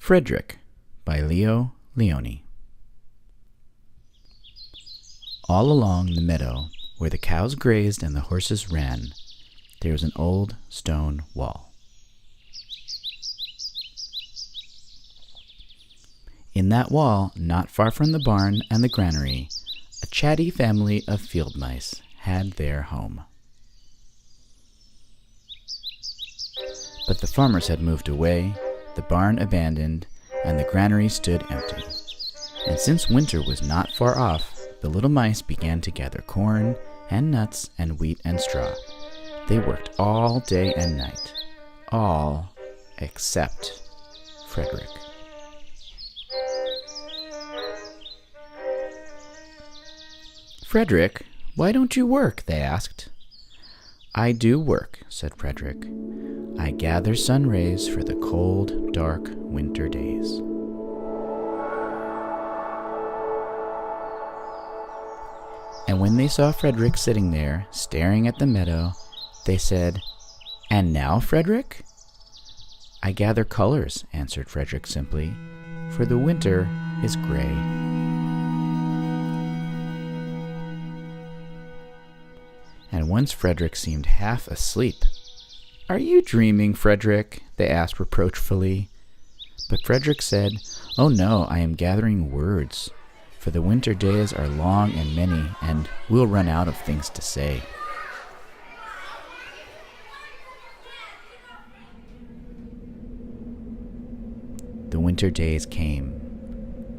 Frederick by Leo Leone. All along the meadow where the cows grazed and the horses ran, there was an old stone wall. In that wall, not far from the barn and the granary, a chatty family of field mice had their home. But the farmers had moved away, the barn abandoned, and the granary stood empty. And since winter was not far off, the little mice began to gather corn and nuts and wheat and straw. They worked all day and night, all except Frederick. "Frederick, why don't you work?" they asked. "I do work," said Frederick. "I gather sun rays for the cold, dark winter days." And when they saw Frederick sitting there, staring at the meadow, they said, "And now, Frederick?" "I gather colors," answered Frederick simply, "for the winter is gray." And once Frederick seemed half asleep. "Are you dreaming, Frederick?" they asked reproachfully. But Frederick said, "Oh no, I am gathering words, for the winter days are long and many, and we'll run out of things to say." The winter days came,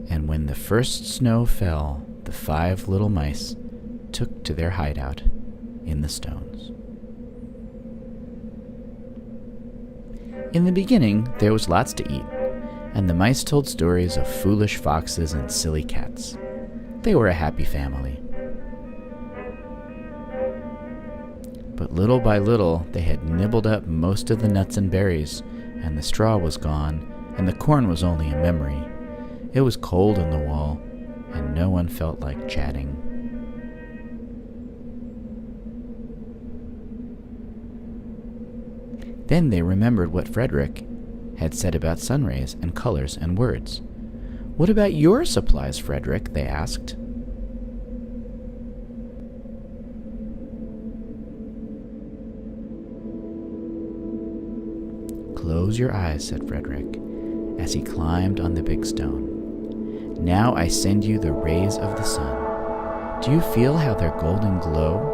and when the first snow fell, the 5 little mice took to their hideout in the stones. In the beginning, there was lots to eat, and the mice told stories of foolish foxes and silly cats. They were a happy family. But little by little, they had nibbled up most of the nuts and berries, and the straw was gone, and the corn was only a memory. It was cold in the wall, and no one felt like chatting. Then they remembered what Frederick had said about sun rays and colors and words. "What about your supplies, Frederick?" they asked. "Close your eyes," said Frederick, as he climbed on the big stone. "Now I send you the rays of the sun. Do you feel how their golden glow?"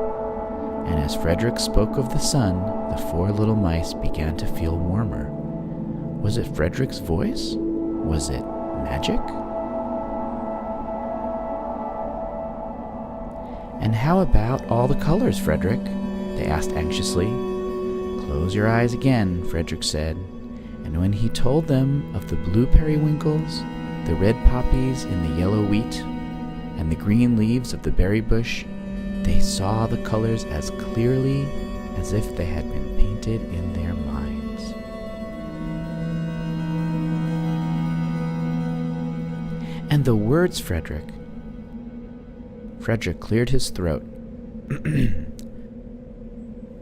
And as Frederick spoke of the sun, the 4 little mice began to feel warmer. Was it Frederick's voice? Was it magic? "And how about all the colors, Frederick?" they asked anxiously. "Close your eyes again," Frederick said, and when he told them of the blue periwinkles, the red poppies in the yellow wheat, and the green leaves of the berry bush, they saw the colors as clearly as if they had been painted in their minds. "And the words, Frederick?" Frederick cleared his throat,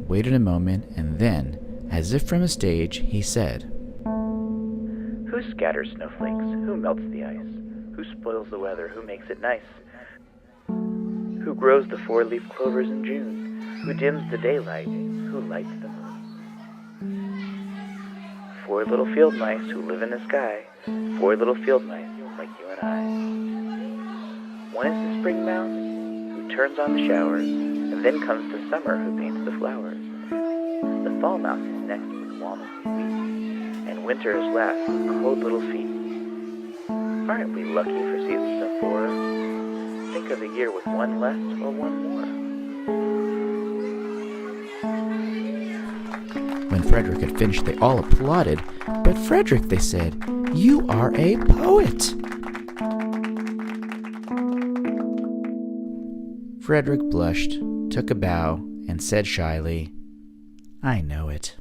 waited a moment, and then, as if from a stage, he said, "Who scatters snowflakes? Who melts the ice? Who spoils the weather? Who makes it nice? Who grows the 4-leaf clovers in June? Who dims the daylight? Who lights the moon? 4 little field mice who live in the sky, 4 little field mice like you and I. One is the spring mouse who turns on the showers, and then comes the summer who paints the flowers. The fall mouse is next with walnuts and wheat, and winter is last with cold little feet. Aren't we lucky for seasons of 4? Think of a year with 1 less or 1 more." When Frederick had finished, they all applauded. "But Frederick," they said, "you are a poet." Frederick blushed, took a bow, and said shyly, "I know it."